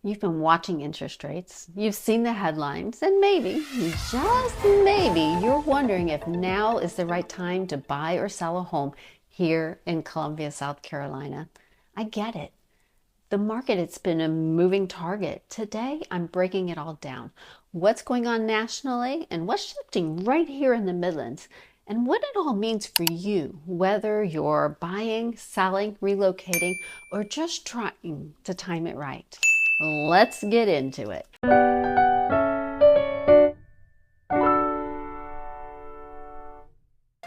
You've been watching interest rates, you've seen the headlines, and maybe, just maybe, you're wondering if now is the right time to buy or sell a home here in Columbia, South Carolina. I get it. The market, it's been a moving target. Today, I'm breaking it all down. What's going on nationally and what's shifting right here in the Midlands, and what it all means for you, whether you're buying, selling, relocating, or just trying to time it right. Let's get into it.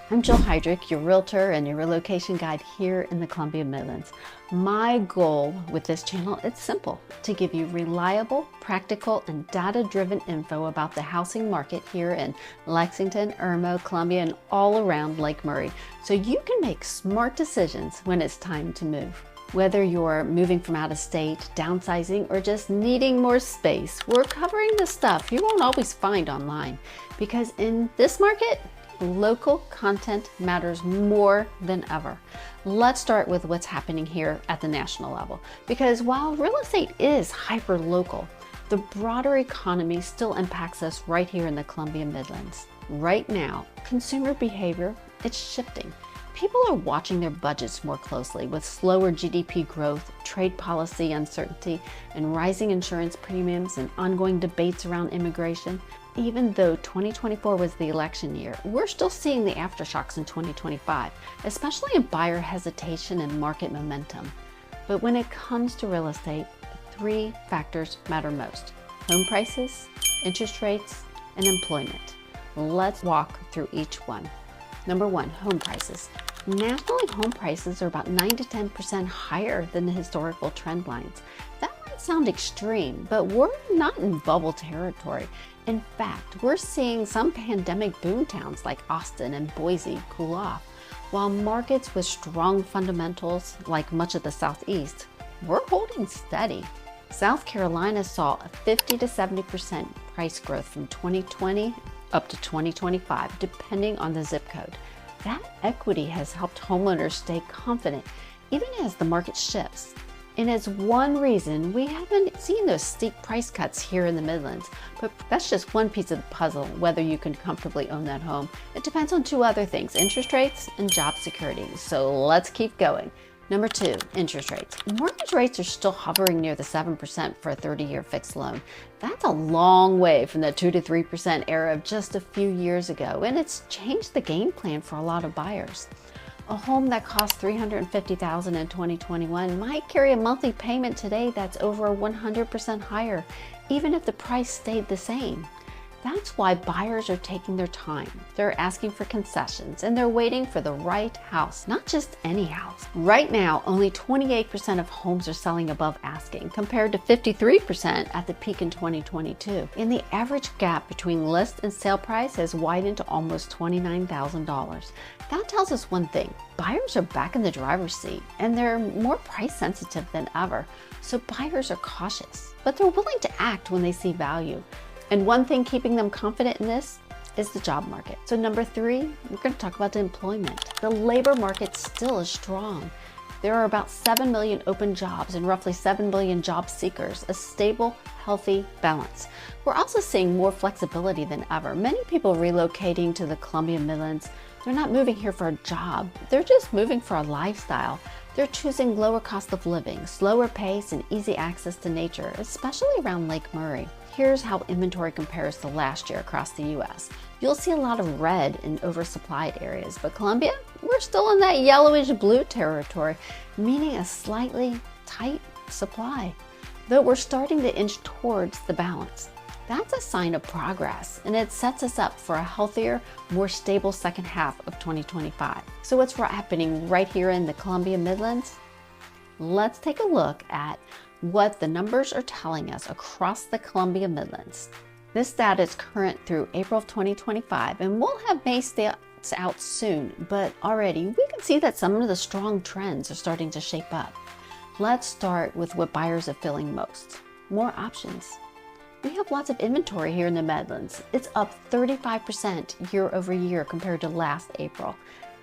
I'm Jill Hydrick, your realtor and your relocation guide here in the Columbia Midlands. My goal with this channel is simple: to give you reliable, practical, and data-driven info about the housing market here in Lexington, Irmo, Columbia, and all around Lake Murray, so you can make smart decisions when it's time to move. Whether you're moving from out of state, downsizing, or just needing more space, we're covering the stuff you won't always find online. Because in this market, local content matters more than ever. Let's start with what's happening here at the national level. Because while real estate is hyper-local, the broader economy still impacts us right here in the Columbia Midlands. Right now, consumer behavior, it's shifting. People are watching their budgets more closely with slower GDP growth, trade policy uncertainty, and rising insurance premiums and ongoing debates around immigration. Even though 2024 was the election year, we're still seeing the aftershocks in 2025, especially in buyer hesitation and market momentum. But when it comes to real estate, three factors matter most: home prices, interest rates, and employment. Let's walk through each one. Number one, home prices. Nationally, home prices are about 9 to 10% higher than the historical trend lines. That might sound extreme, but we're not in bubble territory. In fact, we're seeing some pandemic boom towns like Austin and Boise cool off, while markets with strong fundamentals like much of the Southeast, we're holding steady. South Carolina saw a 50 to 70% price growth from 2020 up to 2025, depending on the zip code. That equity has helped homeowners stay confident even as the market shifts. And it's one reason we haven't seen those steep price cuts here in the Midlands. But that's just one piece of the puzzle, whether you can comfortably own that home. It depends on two other things: interest rates and job security. So let's keep going. Number two, interest rates. Mortgage rates are still hovering near the 7% for a 30-year fixed loan. That's a long way from the 2 to 3% era of just a few years ago, and it's changed the game plan for a lot of buyers. A home that cost $350,000 in 2021 might carry a monthly payment today that's over 100% higher, even if the price stayed the same. That's why buyers are taking their time. They're asking for concessions and they're waiting for the right house, not just any house. Right now, only 28% of homes are selling above asking, compared to 53% at the peak in 2022. And the average gap between list and sale price has widened to almost $29,000. That tells us one thing: buyers are back in the driver's seat and they're more price sensitive than ever. So buyers are cautious, but they're willing to act when they see value. And one thing keeping them confident in this is the job market. So number three, we're going to talk about the employment. The labor market still is strong. There are about 7 million open jobs and roughly 7 million job seekers, a stable, healthy balance. We're also seeing more flexibility than ever. Many people relocating to the Columbia Midlands, they're not moving here for a job. They're just moving for a lifestyle. They're choosing lower cost of living, slower pace, and easy access to nature, especially around Lake Murray. Here's how inventory compares to last year across the U.S. You'll see a lot of red in oversupplied areas, but Columbia, we're still in that yellowish blue territory, meaning a slightly tight supply, though we're starting to inch towards the balance. That's a sign of progress, and it sets us up for a healthier, more stable second half of 2025. So what's happening right here in the Columbia Midlands? Let's take a look at what the numbers are telling us across the Columbia Midlands. This data is current through April of 2025, and we'll have May stats out soon, but already we can see that some of the strong trends are starting to shape up. Let's start with what buyers are feeling most: more options. We have lots of inventory here in the Midlands. It's up 35% year over year compared to last April.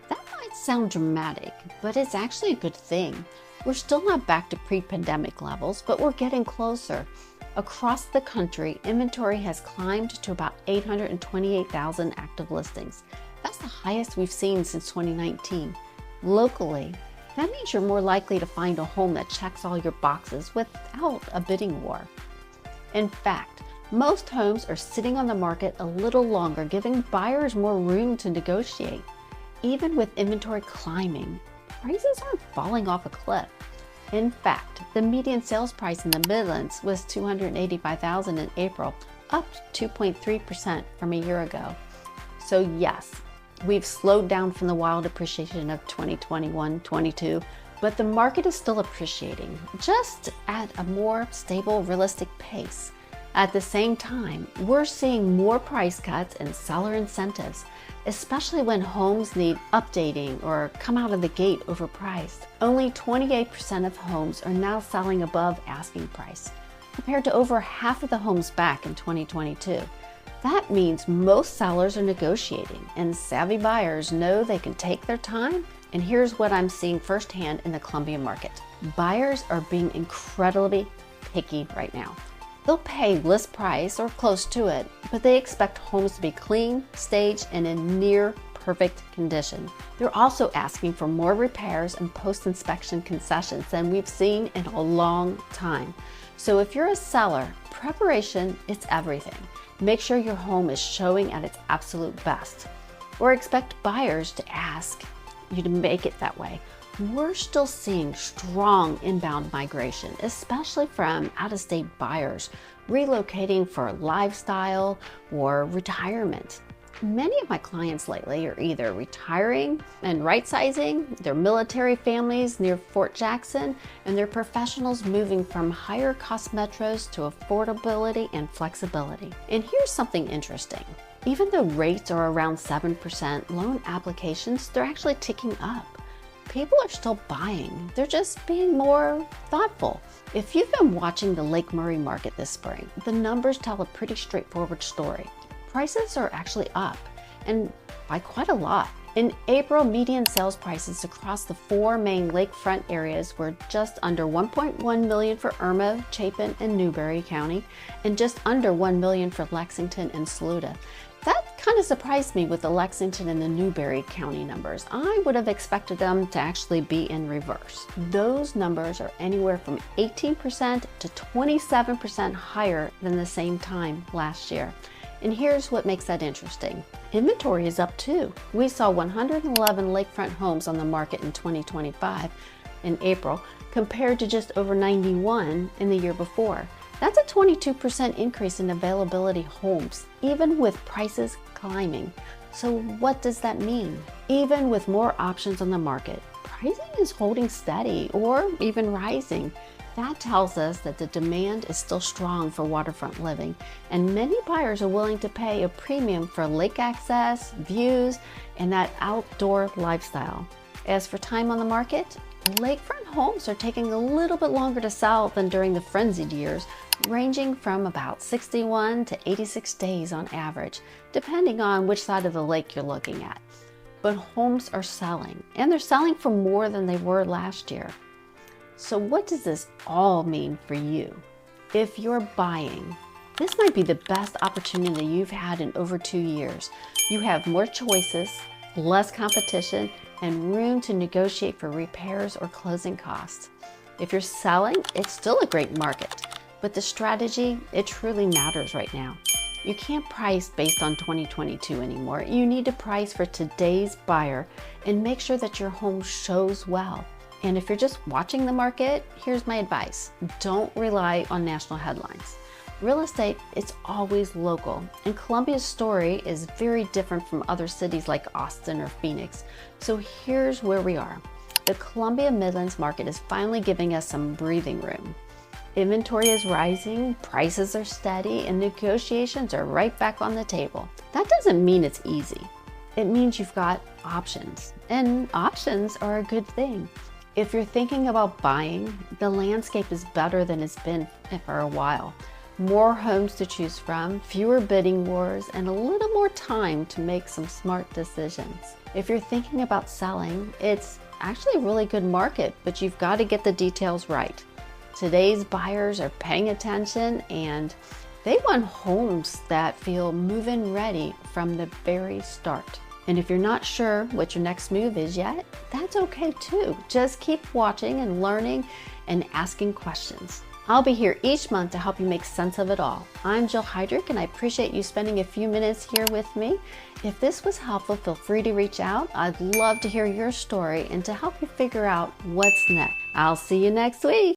That might sound dramatic, but it's actually a good thing. We're still not back to pre-pandemic levels, but we're getting closer. Across the country, inventory has climbed to about 828,000 active listings. That's the highest we've seen since 2019. Locally, that means you're more likely to find a home that checks all your boxes without a bidding war. In fact, most homes are sitting on the market a little longer, giving buyers more room to negotiate. Even with inventory climbing, prices aren't falling off a cliff. In fact, the median sales price in the Midlands was $285,000 in April, up 2.3% from a year ago. So yes, we've slowed down from the wild appreciation of 2021-22, but the market is still appreciating, just at a more stable, realistic pace. At the same time, we're seeing more price cuts and seller incentives, especially when homes need updating or come out of the gate overpriced. Only 28% of homes are now selling above asking price, compared to over half of the homes back in 2022. That means most sellers are negotiating, and savvy buyers know they can take their time. And here's what I'm seeing firsthand in the Columbia market. Buyers are being incredibly picky right now. They'll pay list price or close to it, but they expect homes to be clean, staged, and in near perfect condition. They're also asking for more repairs and post-inspection concessions than we've seen in a long time. So if you're a seller, preparation is everything. Make sure your home is showing at its absolute best, or expect buyers to ask you to make it that way. We're still seeing strong inbound migration, especially from out-of-state buyers relocating for lifestyle or retirement. Many of my clients lately are either retiring and right-sizing, their military families near Fort Jackson, and their professionals moving from higher cost metros to affordability and flexibility. And here's something interesting. Even though rates are around 7%, loan applications, they're actually ticking up. People are still buying. They're just being more thoughtful. If you've been watching the Lake Murray market this spring, the numbers tell a pretty straightforward story. Prices are actually up, and by quite a lot. In April, median sales prices across the 4 main lakefront areas were just under $1.1 million for Irmo, Chapin, and Newberry County, and just under $1 million for Lexington and Saluda. That kind of surprised me with the Lexington and the Newberry County numbers. I would have expected them to actually be in reverse. Those numbers are anywhere from 18% to 27% higher than the same time last year. And here's what makes that interesting. Inventory is up too. We saw 111 lakefront homes on the market in 2025 in April, compared to just over 91 in the year before. That's a 22% increase in availability homes, even with prices climbing. So what does that mean? Even with more options on the market, pricing is holding steady or even rising. That tells us that the demand is still strong for waterfront living, and many buyers are willing to pay a premium for lake access, views, and that outdoor lifestyle. As for time on the market, lakefront homes are taking a little bit longer to sell than during the frenzied years, ranging from about 61 to 86 days on average, depending on which side of the lake you're looking at. But homes are selling, and they're selling for more than they were last year. So what does this all mean for you? If you're buying, this might be the best opportunity you've had in over 2 years. You have more choices, less competition, and room to negotiate for repairs or closing costs. If you're selling, it's still a great market, but the strategy, it truly matters right now. You can't price based on 2022 anymore. You need to price for today's buyer and make sure that your home shows well. And if you're just watching the market, here's my advice. Don't rely on national headlines. Real estate, it's always local, and Columbia's story is very different from other cities like Austin or Phoenix. So here's where we are. The Columbia Midlands market is finally giving us some breathing room. Inventory is rising, prices are steady, and negotiations are right back on the table. That doesn't mean it's easy. It means you've got options, and options are a good thing. If you're thinking about buying, the landscape is better than it's been for a while. More homes to choose from, fewer bidding wars, and a little more time to make some smart decisions. If you're thinking about selling, it's actually a really good market, but you've got to get the details right. Today's buyers are paying attention and they want homes that feel move-in ready from the very start. And if you're not sure what your next move is yet, that's okay too. Just keep watching and learning and asking questions. I'll be here each month to help you make sense of it all. I'm Jill Hydrick, and I appreciate you spending a few minutes here with me. If this was helpful, feel free to reach out. I'd love to hear your story and to help you figure out what's next. I'll see you next week.